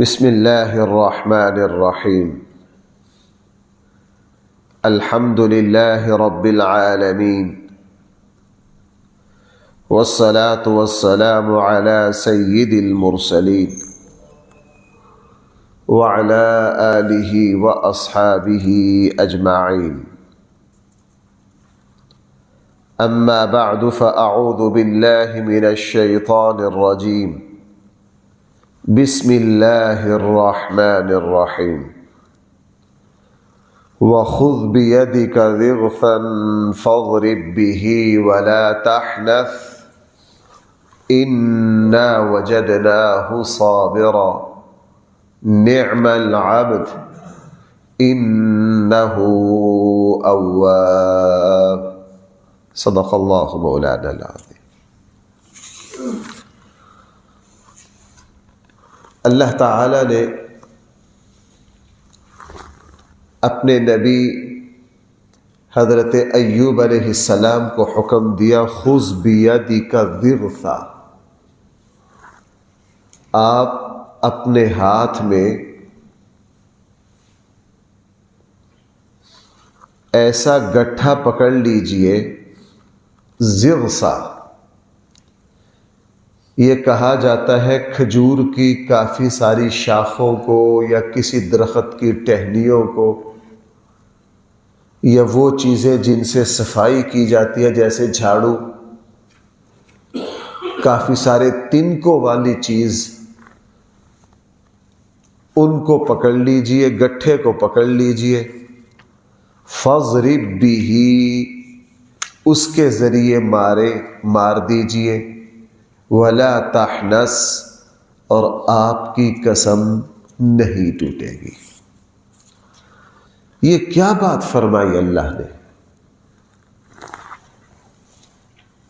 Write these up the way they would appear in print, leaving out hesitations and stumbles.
بسم اللہ الرحمن الرحیم الحمد للہ رب العالمین والصلاة والسلام على سید المرسلین وعلى آلہ واصحابہ اجمعین اما بعد فاعوذ باللہ من الشیطان الرجیم بسم اللہ الرحمن الرحیم وَخُذْ بِيَدِكَ ضِغْثًا فَاضْرِبْ بِهِ وَلَا تَحْنَثْ إِنَّا وَجَدْنَاهُ صَابِرًا نِعْمَ الْعَبْدُ إِنَّهُ أَوَّابٌ صدق اللہ مولانا العظیم۔ اللہ تعالی نے اپنے نبی حضرت ایوب علیہ السلام کو حکم دیا، خذ بیدک ضغثا، آپ اپنے ہاتھ میں ایسا گٹھا پکڑ لیجئے، ضغثا یہ کہا جاتا ہے کھجور کی کافی ساری شاخوں کو یا کسی درخت کی ٹہنیوں کو یا وہ چیزیں جن سے صفائی کی جاتی ہے جیسے جھاڑو، کافی سارے تنکوں والی چیز، ان کو پکڑ لیجئے، گٹھے کو پکڑ لیجئے، فَاضْرِبْ بِهِ اس کے ذریعے مار دیجئے، وَلَا تَحْنَثْ اور آپ کی قسم نہیں ٹوٹے گی۔ یہ کیا بات فرمائی اللہ نے؟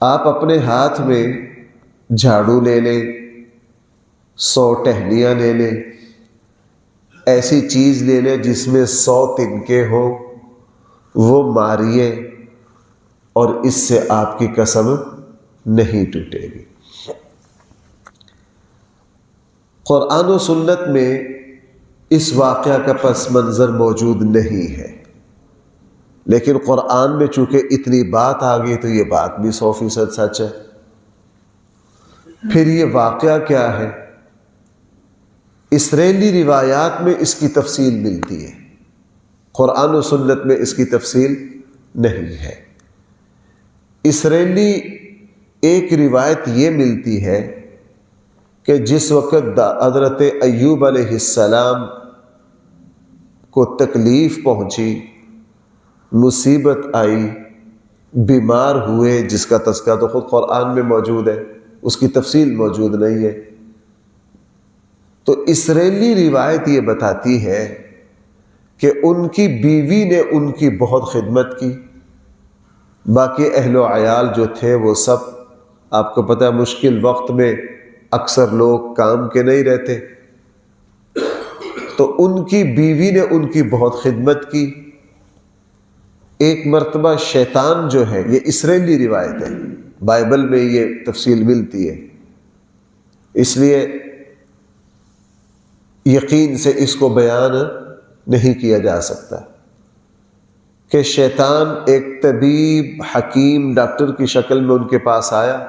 آپ اپنے ہاتھ میں جھاڑو لے لیں، 100 ٹہنیاں لے لیں، ایسی چیز لے لیں جس میں 100 تنکے ہوں، وہ ماریے اور اس سے آپ کی قسم نہیں ٹوٹے گی۔ قرآن و سنت میں اس واقعہ کا پس منظر موجود نہیں ہے، لیکن قرآن میں چونکہ اتنی بات آ گئی تو یہ بات بھی 100% سچ ہے۔ پھر یہ واقعہ کیا ہے؟ اسرائیلی روایات میں اس کی تفصیل ملتی ہے، قرآن و سنت میں اس کی تفصیل نہیں ہے۔ اسرائیلی ایک روایت یہ ملتی ہے کہ جس وقت حضرت ایوب علیہ السلام کو تکلیف پہنچی، مصیبت آئی، بیمار ہوئے، جس کا تذکرہ تو خود قرآن میں موجود ہے، اس کی تفصیل موجود نہیں ہے، تو اسرائیلی روایت یہ بتاتی ہے کہ ان کی بیوی نے ان کی بہت خدمت کی، باقی اہل و عیال جو تھے وہ سب، آپ کو پتہ ہے مشکل وقت میں اکثر لوگ کام کے نہیں رہتے، تو ان کی بیوی نے ان کی بہت خدمت کی۔ ایک مرتبہ شیطان جو ہے، یہ اسرائیلی روایت ہے، بائبل میں یہ تفصیل ملتی ہے، اس لیے یقین سے اس کو بیان نہیں کیا جا سکتا، کہ شیطان ایک طبیب، حکیم، ڈاکٹر کی شکل میں ان کے پاس آیا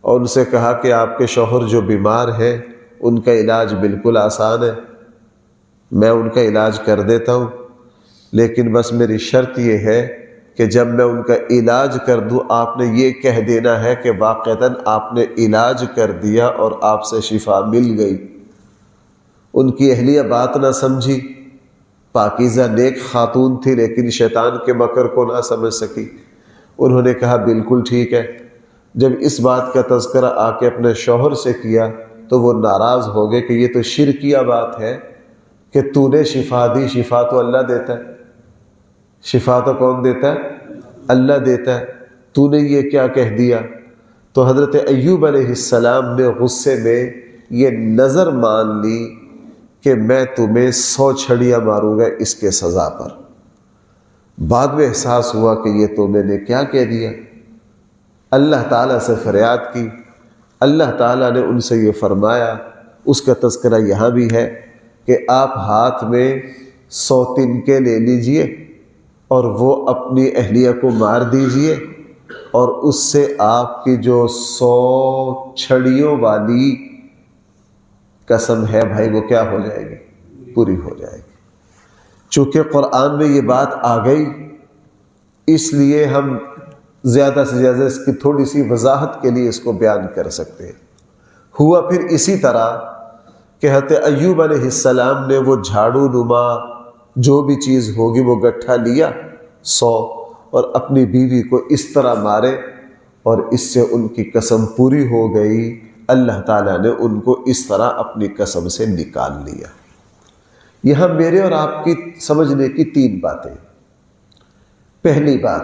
اور ان سے کہا کہ آپ کے شوہر جو بیمار ہیں ان کا علاج بالکل آسان ہے، میں ان کا علاج کر دیتا ہوں، لیکن بس میری شرط یہ ہے کہ جب میں ان کا علاج کر دوں آپ نے یہ کہہ دینا ہے کہ واقعتاً آپ نے علاج کر دیا اور آپ سے شفا مل گئی۔ ان کی اہلیہ بات نہ سمجھی، پاکیزہ نیک خاتون تھی لیکن شیطان کے مکر کو نہ سمجھ سکی، انہوں نے کہا بالکل ٹھیک ہے۔ جب اس بات کا تذکرہ آ کے اپنے شوہر سے کیا تو وہ ناراض ہو گئے کہ یہ تو شرکیہ بات ہے کہ تو نے شفا دی، شفا تو اللہ دیتا ہے، شفا تو کون دیتا ہے؟ اللہ دیتا ہے، تو نے یہ کیا کہہ دیا؟ تو حضرت ایوب علیہ السلام نے غصے میں یہ نظر مان لی کہ میں تمہیں 100 چھڑیاں ماروں گا اس کے سزا پر۔ بعد میں احساس ہوا کہ یہ تو میں نے کیا کہہ دیا، اللہ تعالیٰ سے فریاد کی، اللہ تعالیٰ نے ان سے یہ فرمایا اس کا تذکرہ یہاں بھی ہے کہ آپ ہاتھ میں 100 تنکے لے لیجئے اور وہ اپنی اہلیہ کو مار دیجئے، اور اس سے آپ کی جو 100 چھڑیوں والی قسم ہے بھائی وہ کیا ہو جائے گی؟ پوری ہو جائے گی۔ چونکہ قرآن میں یہ بات آ گئی، اس لیے ہم زیادہ سے زیادہ اس کی تھوڑی سی وضاحت کے لیے اس کو بیان کر سکتے ہیں۔ ہوا پھر اسی طرح کہ حضرت ایوب علیہ السلام نے وہ جھاڑو نما جو بھی چیز ہوگی وہ گٹھا لیا 100، اور اپنی بیوی کو اس طرح مارے، اور اس سے ان کی قسم پوری ہو گئی۔ اللہ تعالیٰ نے ان کو اس طرح اپنی قسم سے نکال لیا۔ یہاں میرے اور آپ کی سمجھنے کی 3 باتیں۔ پہلی بات،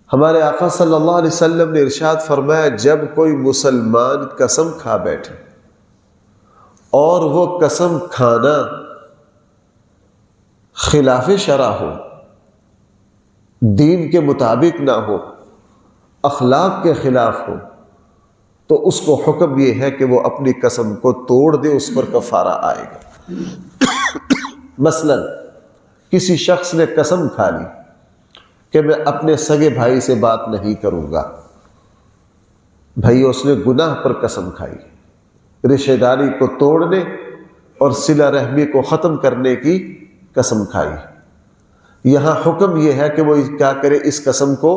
ہمارے آقا صلی اللہ علیہ وسلم نے ارشاد فرمایا جب کوئی مسلمان قسم کھا بیٹھے اور وہ قسم کھانا خلاف شرع ہو، دین کے مطابق نہ ہو، اخلاق کے خلاف ہو، تو اس کو حکم یہ ہے کہ وہ اپنی قسم کو توڑ دے، اس پر کفارہ آئے گا۔ مثلا کسی شخص نے قسم کھا لی کہ میں اپنے سگے بھائی سے بات نہیں کروں گا، بھائی اس نے گناہ پر قسم کھائی، رشتہ داری کو توڑنے اور صلہ رحمی کو ختم کرنے کی قسم کھائی۔ یہاں حکم یہ ہے کہ وہ کیا کرے؟ اس قسم کو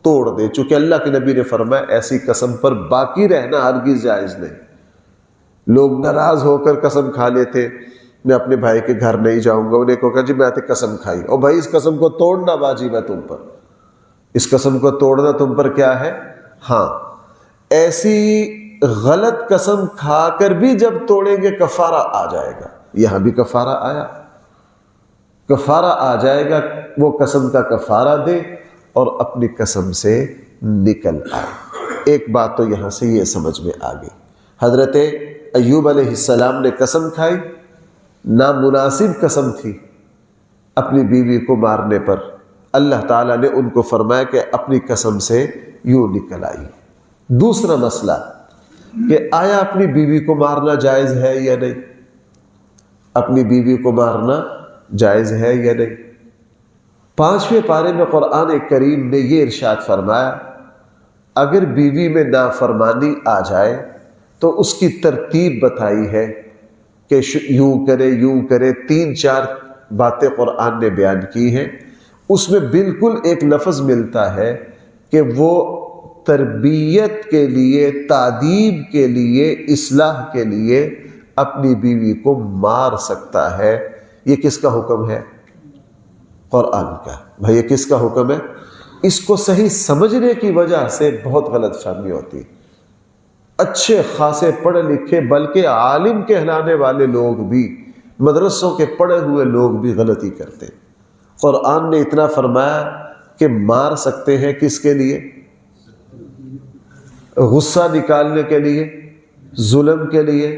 توڑ دے، چونکہ اللہ کے نبی نے فرمایا ایسی قسم پر باقی رہنا ہرگز جائز نہیں۔ لوگ ناراض ہو کر قسم کھا لیتے میں اپنے بھائی کے گھر نہیں جاؤں گا، انہیں کہا جی میں نے قسم کھائی، اور بھائی اس قسم کو توڑنا واجب ہے تم پر، اس قسم کو توڑنا تم پر کیا ہے؟ ہاں، ایسی غلط قسم کھا کر بھی جب توڑیں گے کفارہ آ جائے گا۔ یہاں بھی کفارہ آیا، کفارہ آ جائے گا، وہ قسم کا کفارہ دے اور اپنی قسم سے نکل آئے۔ ایک بات تو یہاں سے یہ سمجھ میں آ گئی، حضرت ایوب علیہ السلام نے قسم کھائی، نامناسب قسم تھی اپنی بیوی کو مارنے پر، اللہ تعالیٰ نے ان کو فرمایا کہ اپنی قسم سے یوں نکل آئی۔ دوسرا مسئلہ کہ آیا اپنی بیوی کو مارنا جائز ہے یا نہیں؟ اپنی بیوی کو مارنا جائز ہے یا نہیں؟ 5ویں پارے میں قرآن کریم نے یہ ارشاد فرمایا اگر بیوی میں نافرمانی آ جائے تو اس کی ترتیب بتائی ہے کہ یوں کرے یوں کرے، 3-4 باتیں قرآن نے بیان کی ہیں۔ اس میں بالکل ایک لفظ ملتا ہے کہ وہ تربیت کے لیے، تعدیب کے لیے، اصلاح کے لیے اپنی بیوی کو مار سکتا ہے۔ یہ کس کا حکم ہے؟ قرآن کا۔ بھائی یہ کس کا حکم ہے؟ اس کو صحیح سمجھنے کی وجہ سے بہت غلط فہمی ہوتی۔ اچھے خاصے پڑھے لکھے بلکہ عالم کہلانے والے لوگ بھی، مدرسوں کے پڑھے ہوئے لوگ بھی غلطی کرتے۔ قرآن نے اتنا فرمایا کہ مار سکتے ہیں، کس کے لیے؟ غصہ نکالنے کے لیے، ظلم کے لیے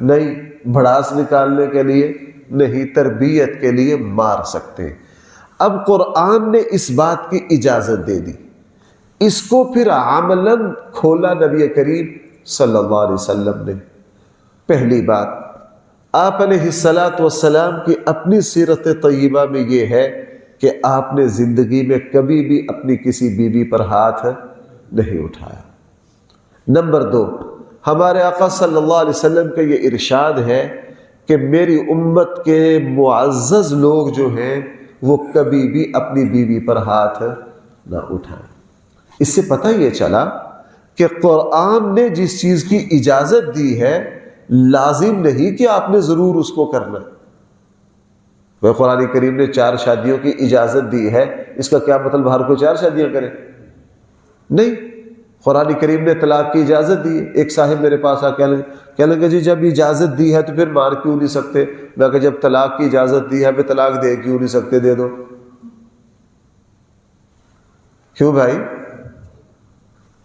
نہیں، بھڑاس نکالنے کے لیے نہیں، تربیت کے لیے مار سکتے ہیں۔ اب قرآن نے اس بات کی اجازت دے دی، اس کو پھر عملاً کھولا نبی کریم صلی اللہ علیہ وسلم نے۔ پہلی بات، آپ علیہ السلام کی اپنی سیرت طیبہ میں یہ ہے کہ آپ نے زندگی میں کبھی بھی اپنی کسی بیوی پر ہاتھ نہیں اٹھایا۔ نمبر 2، ہمارے آقا صلی اللہ علیہ وسلم کا یہ ارشاد ہے کہ میری امت کے معزز لوگ جو ہیں وہ کبھی بھی اپنی بیوی پر ہاتھ نہ اٹھائیں۔ اس سے پتہ یہ چلا کہ قرآن نے جس چیز کی اجازت دی ہے لازم نہیں کہ آپ نے ضرور اس کو کرنا۔ وہ قرآن کریم نے 4 شادیوں کی اجازت دی ہے، اس کا کیا مطلب ہر کوئی 4 شادیاں کرے؟ نہیں، قرآن کریم نے طلاق کی اجازت دی ہے۔ ایک صاحب میرے پاس آ کہنے لگے جی جب اجازت دی ہے تو پھر مار کیوں نہیں سکتے؟ میں کہ جب طلاق کی اجازت دی ہے پھر طلاق دے کیوں نہیں سکتے؟ دے دو۔ کیوں بھائی؟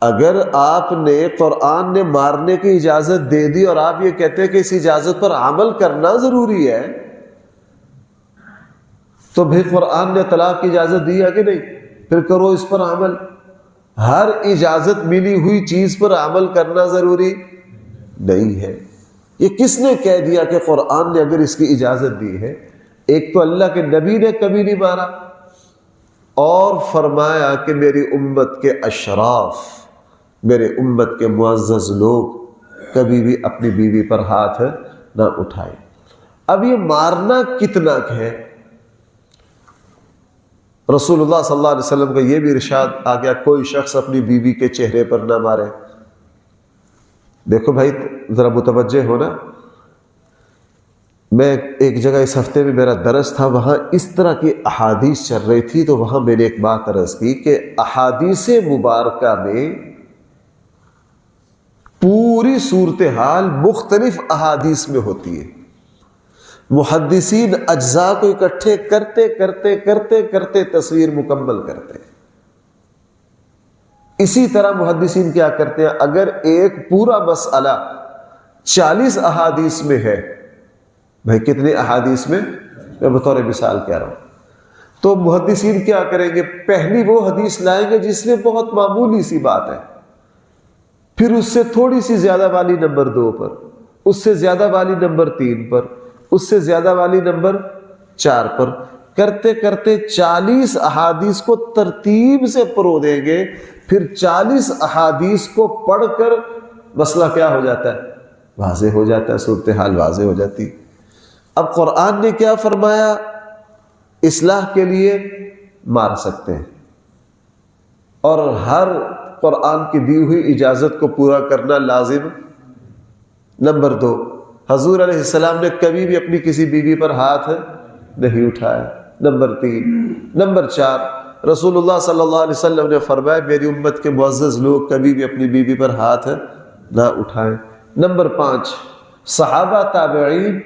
اگر آپ نے، قرآن نے مارنے کی اجازت دے دی اور آپ یہ کہتے ہیں کہ اس اجازت پر عمل کرنا ضروری ہے، تو پھر قرآن نے طلاق کی اجازت دی ہے کہ نہیں؟ پھر کرو اس پر عمل۔ ہر اجازت ملی ہوئی چیز پر عمل کرنا ضروری نہیں ہے۔ یہ کس نے کہہ دیا کہ قرآن نے اگر اس کی اجازت دی ہے؟ ایک تو اللہ کے نبی نے کبھی نہیں مارا، اور فرمایا کہ میری امت کے اشراف، میرے امت کے معزز لوگ کبھی بھی اپنی بیوی پر ہاتھ نہ اٹھائے۔ اب یہ مارنا کتنا ہے؟ رسول اللہ صلی اللہ علیہ وسلم کا یہ بھی ارشاد آ گیا، کوئی شخص اپنی بیوی کے چہرے پر نہ مارے۔ دیکھو بھائی ذرا متوجہ ہونا، میں ایک جگہ اس ہفتے میں میرا درس تھا، وہاں اس طرح کی احادیث چل رہی تھی، تو وہاں میں نے ایک بات عرض کی کہ احادیث مبارکہ میں پوری صورتحال مختلف احادیث میں ہوتی ہے۔ محدثین اجزاء کو اکٹھے کرتے کرتے کرتے کرتے تصویر مکمل کرتے ہیں۔ اسی طرح محدثین کیا کرتے ہیں، اگر ایک پورا مسئلہ 40 احادیث میں ہے، بھائی کتنے احادیث میں، میں بطور مثال کہہ رہا ہوں، تو محدثین کیا کریں گے، پہلی وہ حدیث لائیں گے جس میں بہت معمولی سی بات ہے، پھر اس سے تھوڑی سی زیادہ والی نمبر 2 پر، اس سے زیادہ والی نمبر 3 پر، اس سے زیادہ والی نمبر 4 پر، کرتے کرتے 40 احادیث کو ترتیب سے پرو دیں گے۔ پھر 40 احادیث کو پڑھ کر مسئلہ کیا ہو جاتا ہے، واضح ہو جاتا ہے، صورتحال واضح ہو جاتی۔ اب قرآن نے کیا فرمایا، اصلاح کے لیے مار سکتے ہیں، اور ہر قرآن کی دی ہوئی اجازت کو پورا کرنا لازم۔ نمبر 2، حضور علیہ السلام نے کبھی بھی اپنی کسی بیوی پر ہاتھ نہیں اٹھایا۔ نمبر 3۔ نمبر 4، رسول اللہ صلی اللہ علیہ وسلم نے فرمایا میری امت کے معزز لوگ کبھی بھی اپنی بیوی پر ہاتھ نہ اٹھائیں۔ نمبر 5، صحابہ، تابعین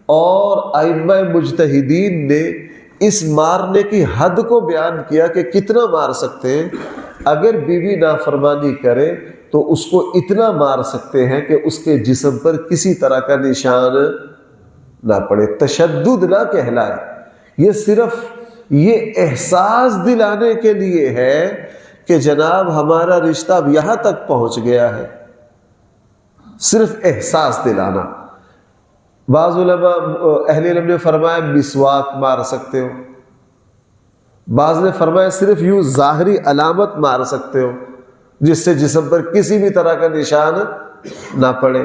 اور ائمہ مجتہدین نے اس مارنے کی حد کو بیان کیا کہ کتنا مار سکتے ہیں۔ اگر بیوی نافرمانی کرے تو اس کو اتنا مار سکتے ہیں کہ اس کے جسم پر کسی طرح کا نشان نہ پڑے، تشدد نہ کہلائے۔ یہ صرف یہ احساس دلانے کے لیے ہے کہ جناب ہمارا رشتہ اب یہاں تک پہنچ گیا ہے، صرف احساس دلانا۔ بعض علماء اہل علم نے فرمایا مسواک مار سکتے ہو، بعض نے فرمایا صرف یوں ظاہری علامت مار سکتے ہو جس سے جسم پر کسی بھی طرح کا نشان نہ پڑے۔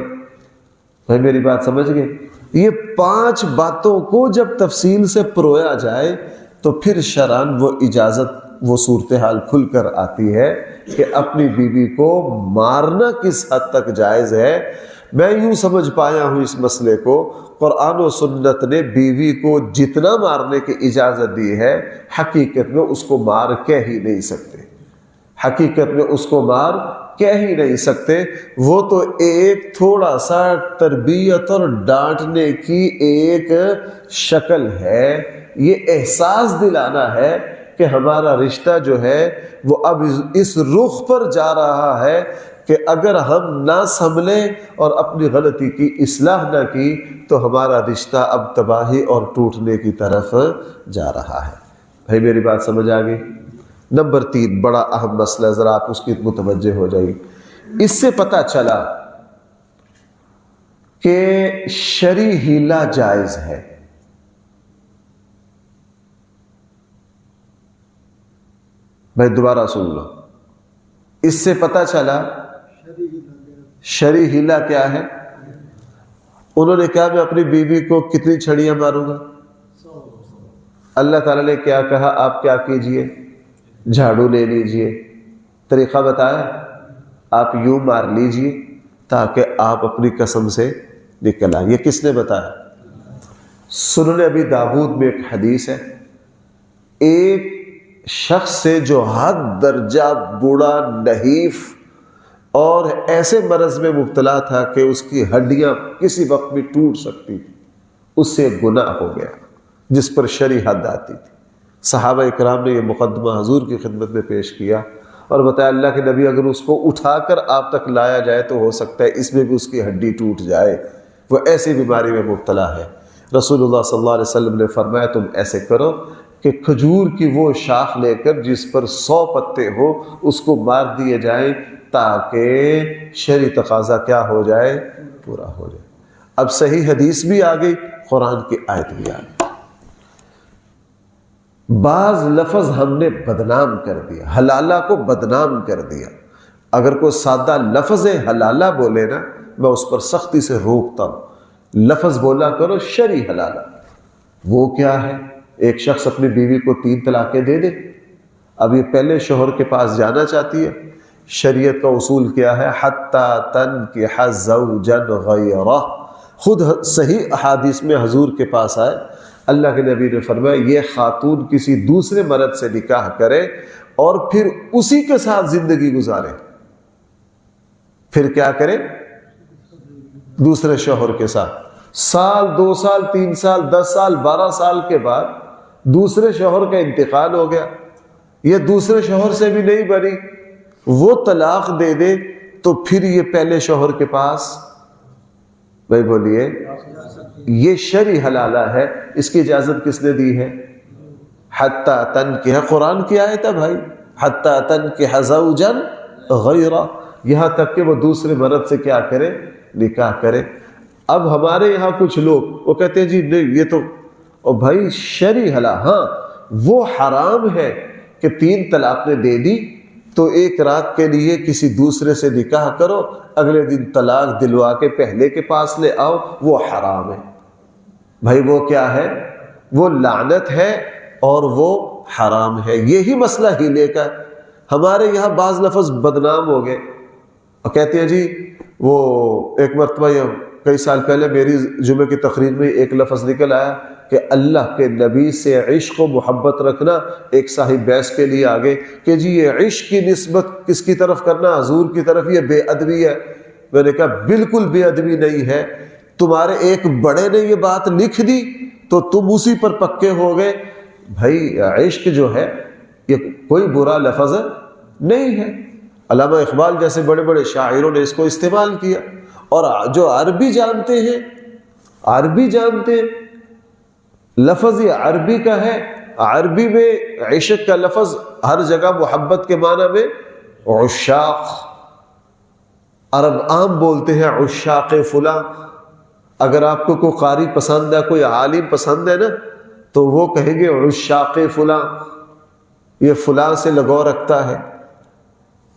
بھائی میری بات سمجھ گئے؟ یہ 5 باتوں کو جب تفصیل سے پرویا جائے تو پھر شرعاً وہ اجازت، وہ صورتحال کھل کر آتی ہے کہ اپنی بیوی کو مارنا کس حد تک جائز ہے۔ میں یوں سمجھ پایا ہوں اس مسئلے کو، قرآن و سنت نے بیوی کو جتنا مارنے کی اجازت دی ہے، حقیقت میں اس کو مار کہہ ہی نہیں سکتے، حقیقت میں اس کو مار کہہ ہی نہیں سکتے۔ وہ تو ایک تھوڑا سا تربیت اور ڈانٹنے کی ایک شکل ہے، یہ احساس دلانا ہے کہ ہمارا رشتہ جو ہے وہ اب اس رخ پر جا رہا ہے کہ اگر ہم نہ سنبھلیں اور اپنی غلطی کی اصلاح نہ کی تو ہمارا رشتہ اب تباہی اور ٹوٹنے کی طرف جا رہا ہے۔ بھائی میری بات سمجھ آ گئی؟ نمبر 3، بڑا اہم مسئلہ، ذرا آپ اس کی متوجہ ہو جائیے۔ اس سے پتہ چلا کہ شرعی ہیلہ جائز ہے۔ بھائی دوبارہ سن لو، اس سے پتہ چلا شرعی ہیلہ کیا ہے۔ انہوں نے کہا میں اپنی بیوی کو کتنی چھڑیاں ماروں گا؟ اللہ تعالیٰ نے کیا کہا، آپ کیا کیجئے، جھاڑو لے لیجئے۔ طریقہ بتایا، آپ یوں مار لیجئے تاکہ آپ اپنی قسم سے نکل آئیں۔ یہ کس نے بتایا؟ سنن ابی داؤد میں ایک حدیث ہے، ایک شخص سے جو حد درجہ بوڑھا، نحیف اور ایسے مرض میں مبتلا تھا کہ اس کی ہڈیاں کسی وقت بھی ٹوٹ سکتی تھی، اس سے گناہ ہو گیا جس پر شرعی حد آتی تھی۔ صحابہ اکرام نے یہ مقدمہ حضور کی خدمت میں پیش کیا اور بتایا اللہ کے نبی اگر اس کو اٹھا کر آپ تک لایا جائے تو ہو سکتا ہے اس میں بھی اس کی ہڈی ٹوٹ جائے، وہ ایسی بیماری میں مبتلا ہے۔ رسول اللہ صلی اللہ علیہ وسلم نے فرمایا تم ایسے کرو کہ کھجور کی وہ شاخ لے کر جس پر 100 پتے ہو اس کو مار دیے جائیں تاکہ شرعی تقاضا کیا ہو جائے، پورا ہو جائے۔ اب صحیح حدیث بھی آ گئی، قرآن کی آیت بھی آ گئی۔ بعض لفظ ہم نے بدنام کر دیا، حلالہ کو بدنام کر دیا۔ اگر کوئی سادہ لفظ حلالہ بولے نا، میں اس پر سختی سے روکتا ہوں۔ لفظ بولا کرو شرعی حلالہ۔ وہ کیا ہے؟ ایک شخص اپنی بیوی کو 3 طلاقیں دے دے، اب یہ پہلے شوہر کے پاس جانا چاہتی ہے۔ شریعت کا اصول کیا ہے؟ حتی تنکح زوجا غیرہ۔ خود صحیح احادیث میں حضور کے پاس آئے، اللہ کے نبی نے فرمایا یہ خاتون کسی دوسرے مرد سے نکاح کرے اور پھر اسی کے ساتھ زندگی گزارے۔ پھر کیا کرے؟ دوسرے شوہر کے ساتھ سال 2 سال 3 سال 10 سال 12 سال کے بعد دوسرے شوہر کا انتقال ہو گیا، یہ دوسرے شوہر سے بھی نہیں بنی، وہ طلاق دے دے تو پھر یہ پہلے شوہر کے پاس، بھائی بولیے، یہ شرعی حلالہ ہے۔ اس کی اجازت کس نے دی ہے؟ حتی تنکح، قرآن کی آیت ہے بھائی، حتی تنکح زوجا غیرہ، یہاں تک کہ وہ دوسرے مرد سے کیا کرے؟ نکاح کرے۔ اب ہمارے یہاں کچھ لوگ وہ کہتے ہیں جی نہیں یہ تو، اور بھائی شرعی حلال، ہاں وہ حرام ہے کہ 3 طلاقیں دے دی تو ایک رات کے لیے کسی دوسرے سے نکاح کرو، اگلے دن طلاق دلوا کے پہلے کے پاس لے آؤ، وہ حرام ہے بھائی۔ وہ کیا ہے؟ وہ لعنت ہے اور وہ حرام ہے۔ یہی مسئلہ ہیلے کا ہے۔ ہمارے یہاں بعض لفظ بدنام ہو گئے اور کہتے ہیں جی وہ ایک مرتبہ کئی سال پہلے میری جمعے کی تقریر میں ایک لفظ نکل آیا کہ اللہ کے نبی سے عشق و محبت رکھنا، ایک صاحب بحث کے لیے آگے کہ جی یہ عشق کی نسبت کس کی طرف کرنا؟ حضور کی طرف، یہ بے ادبی ہے۔ میں نے کہا بالکل بے ادبی نہیں ہے، تمہارے ایک بڑے نے یہ بات لکھ دی تو تم اسی پر پکے ہو گئے۔ بھائی عشق جو ہے یہ کوئی برا لفظ نہیں ہے، علامہ اقبال جیسے بڑے بڑے شاعروں نے اس کو استعمال کیا، اور جو عربی جانتے ہیں، عربی جانتے ہیں، لفظ یہ عربی کا ہے، عربی میں عشق کا لفظ ہر جگہ محبت کے معنی میں عشاق، عرب عام بولتے ہیں عشاق فلاں۔ اگر آپ کو کوئی قاری پسند ہے، کوئی عالم پسند ہے نا، تو وہ کہیں گے عشاق فلاں، یہ فلاں سے لگاؤ رکھتا ہے۔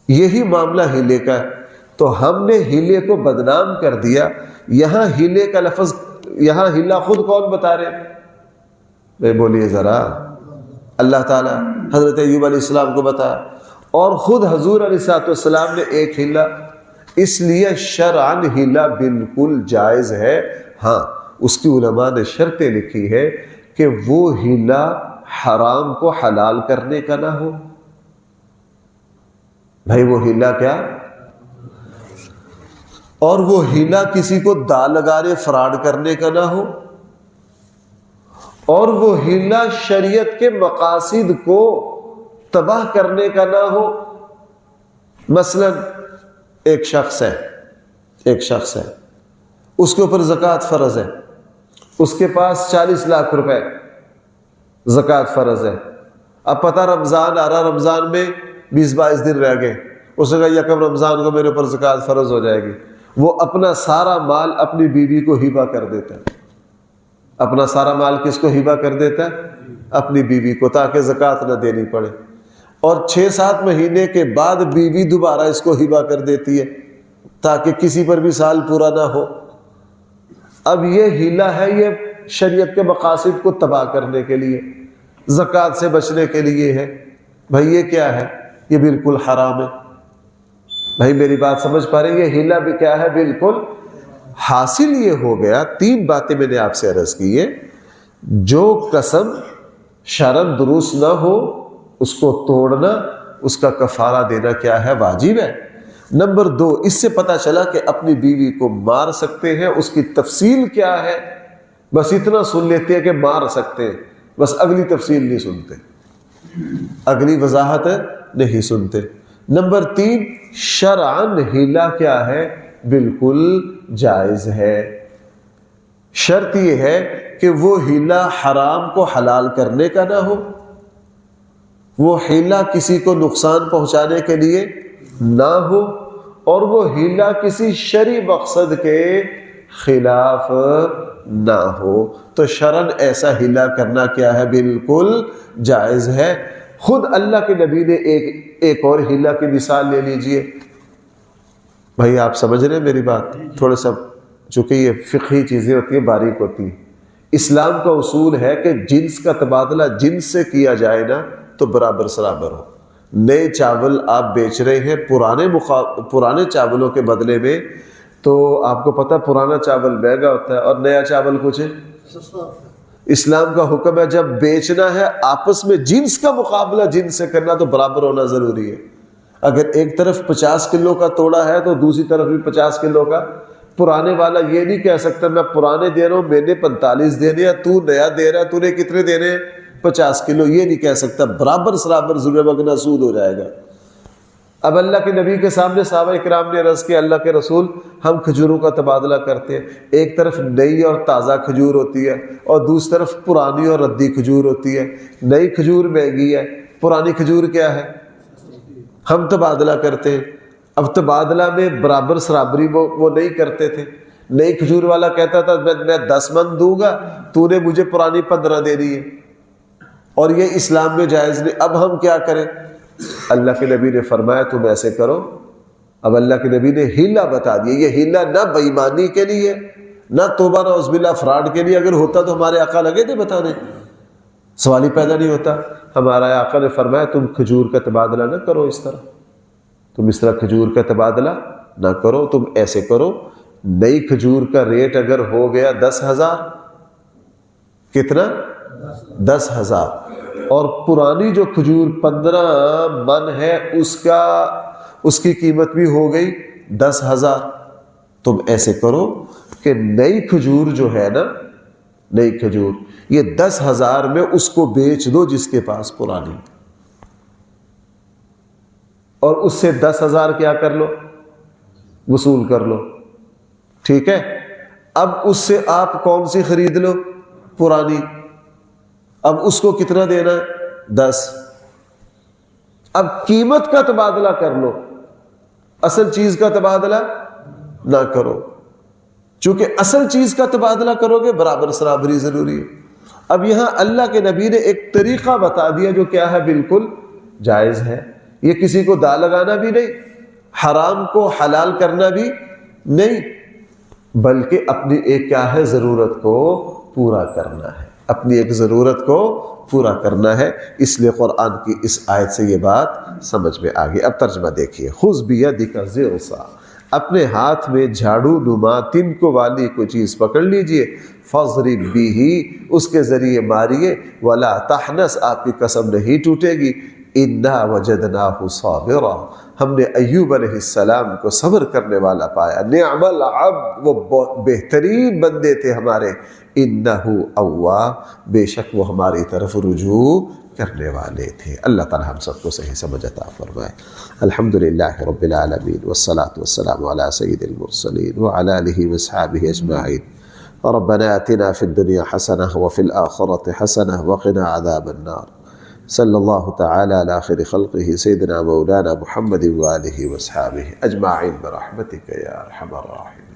یہی معاملہ ہیلے کا ہے۔ تو ہم نے ہیلے کو بدنام کر دیا۔ یہاں ہیلے کا لفظ، یہاں ہیلا خود کون بتا رہے ہیں؟ میں بولیے ذرا، اللہ تعالیٰ حضرت ایوب علیہ السلام کو بتایا، اور خود حضور علیہ السلام نے ایک ہیلا۔ اس لیے شرعاً ہیلا بالکل جائز ہے، ہاں اس کی علماء نے شرطیں لکھی ہے کہ وہ ہیلا حرام کو حلال کرنے کا نہ ہو۔ بھائی وہ ہیلا کیا؟ اور وہ ہیلا کسی کو دا لگانے فراڈ کرنے کا نہ ہو، اور وہ ہیلا شریعت کے مقاصد کو تباہ کرنے کا نہ ہو۔ مثلا ایک شخص ہے اس کے اوپر زکوٰۃ فرض ہے، اس کے پاس 40 لاکھ روپے زکوٰۃ فرض ہے۔ اب پتہ رمضان آ رہا، رمضان میں 20-22 دن رہ گئے، اس نے کہا یکم رمضان کو میرے اوپر زکوٰۃ فرض ہو جائے گی۔ وہ اپنا سارا مال اپنی بیوی کو ہبہ کر دیتا ہے۔ اپنا سارا مال کس کو ہبہ کر دیتا ہے؟ اپنی بیوی کو، تاکہ زکوٰۃ نہ دینی پڑے۔ اور 6-7 مہینے کے بعد بیوی دوبارہ اس کو ہبہ کر دیتی ہے تاکہ کسی پر بھی سال پورا نہ ہو۔ اب یہ ہیلا ہے، یہ شریعت کے مقاصد کو تباہ کرنے کے لیے، زکوٰۃ سے بچنے کے لیے ہے۔ بھائی یہ کیا ہے؟ یہ بالکل حرام ہے۔ بھائی میری بات سمجھ پا رہے ہیں؟ یہ ہیلا بھی کیا ہے؟ بالکل۔ حاصل یہ ہو گیا، 3 باتیں میں نے آپ سے عرض کی ہے۔ جو قسم شرعاً درست نہ ہو اس کو توڑنا، اس کا کفارہ دینا کیا ہے؟ واجب ہے۔ نمبر 2، اس سے پتہ چلا کہ اپنی بیوی کو مار سکتے ہیں، اس کی تفصیل کیا ہے؟ بس اتنا سن لیتے ہیں کہ مار سکتے ہیں، بس اگلی تفصیل نہیں سنتے، اگلی وضاحت نہیں سنتے۔ نمبر 3، شرعاً ہیلا کیا ہے؟ بالکل جائز ہے۔ شرط یہ ہے کہ وہ ہیلا حرام کو حلال کرنے کا نہ ہو، وہ ہیلا کسی کو نقصان پہنچانے کے لیے نہ ہو، اور وہ ہیلا کسی شرعی مقصد کے خلاف نہ ہو. تو شرعن ایسا ہلا کرنا کیا ہے؟ بالکل جائز ہے. خود اللہ کے نبی نے ایک اور ہلا کی مثال لے لیجئے. بھائی آپ سمجھ رہے ہیں میری بات؟ تھوڑا سا چونکہ یہ فقہی چیزیں ہوتی ہیں، باریک ہوتی ہیں. اسلام کا اصول ہے کہ جنس کا تبادلہ جنس سے کیا جائے نا تو برابر سرابر ہو. نئے چاول آپ بیچ رہے ہیں پرانے چاولوں کے بدلے میں، تو آپ کو پتہ پرانا چاول مہنگا ہوتا ہے اور نیا چاول کچھ سستا ہوتا ہے. اسلام کا حکم ہے جب بیچنا ہے آپس میں جنس کا مقابلہ جنس سے کرنا تو برابر ہونا ضروری ہے. اگر ایک طرف 50 کلو کا توڑا ہے تو دوسری طرف بھی 50 کلو کا. پرانے والا یہ نہیں کہہ سکتا میں پرانے دے رہا ہوں، میں نے 45 دینے ہیں، تو نیا دے رہا ہے، تو نے کتنے دینے ہیں؟ 50 کلو. یہ نہیں کہہ سکتا، برابر سرابر ظلم وغیرہ سود ہو جائے گا. اب اللہ کے نبی کے سامنے صحابہ اکرام نے عرض کیا اللہ کے رسول ہم کھجوروں کا تبادلہ کرتے ہیں، ایک طرف نئی اور تازہ کھجور ہوتی ہے اور دوسری طرف پرانی اور ردی کھجور ہوتی ہے. نئی کھجور مہنگی ہے، پرانی کھجور کیا ہے؟ ہم تبادلہ کرتے ہیں. اب تبادلہ میں برابر سرابری وہ نہیں کرتے تھے. نئی کھجور والا کہتا تھا میں 10 من دوں گا، تو نے مجھے پرانی 15 دینی ہے، اور یہ اسلام میں جائز نہیں. اب ہم کیا کریں؟ اللہ کے نبی نے فرمایا تم ایسے کرو. اب اللہ کے نبی نے ہیلا بتا دیا. یہ ہیلا نہ بے ایمانی کے لیے، نہ توبہ نعوذ باللہ فراڈ کے لیے. اگر ہوتا تو ہمارے آقا لگے تھے بتانے، سوال ہی پیدا نہیں ہوتا. ہمارا آقا نے فرمایا تم کھجور کا تبادلہ نہ کرو اس طرح، تم اس طرح کھجور کا تبادلہ نہ کرو. تم ایسے کرو، نئی کھجور کا ریٹ اگر ہو گیا 10,000، کتنا؟ 10,000، اور پرانی جو کھجور 15 من ہے اس کی قیمت بھی ہو گئی 10,000. تم ایسے کرو کہ نئی کھجور جو ہے نا، نئی کھجور یہ 10,000 میں اس کو بیچ دو جس کے پاس پرانی، اور اس سے 10,000 کیا کر لو؟ وصول کر لو. ٹھیک ہے؟ اب اس سے آپ کون سی خرید لو؟ پرانی. اب اس کو کتنا دینا ہے؟ 10. اب قیمت کا تبادلہ کر لو، اصل چیز کا تبادلہ نہ کرو. چونکہ اصل چیز کا تبادلہ کرو گے برابر سرابری ضروری ہے. اب یہاں اللہ کے نبی نے ایک طریقہ بتا دیا جو کیا ہے؟ بالکل جائز ہے. یہ کسی کو دا لگانا بھی نہیں، حرام کو حلال کرنا بھی نہیں، بلکہ اپنی ایک کیا ہے؟ ضرورت کو پورا کرنا ہے. اپنی ایک ضرورت کو پورا کرنا ہے. اس لیے قرآن کی اس آیت سے یہ بات سمجھ میں آ گئی. اب ترجمہ دیکھیے. خذ بیدک ضغثا، اپنے ہاتھ میں جھاڑو نما تنکو والی کوئی چیز پکڑ لیجئے، فضرب بہ، اس کے ذریعے ماریے، ولا تحنث، آپ کی قسم نہیں ٹوٹے گی، انا وجدناہ صابرا، ہم نے ایوب علیہ السلام کو صبر کرنے والا پایا. نعم العبد، وہ بہترین بندے تھے ہمارے. انہ اواب، بے شک وہ ہماری طرف رجوع کرنے والے تھے. اللہ تعالی ہم سب کو صحیح سمجھ عطا فرمائے. الحمدللہ رب العالمین، والصلاة والسلام علی سید المرسلین وعلی آلہ واصحابہ اجمعین. ربنا آتنا فی الدنیا حسنہ وفی الآخرۃ حسنہ وقنا عذاب النار. صلی اللہ تعالی علی خیر خلقہ سیدنا مولانا محمد وآلہ واصحابہ اجمعین برحمتک یا ارحم الراحمین.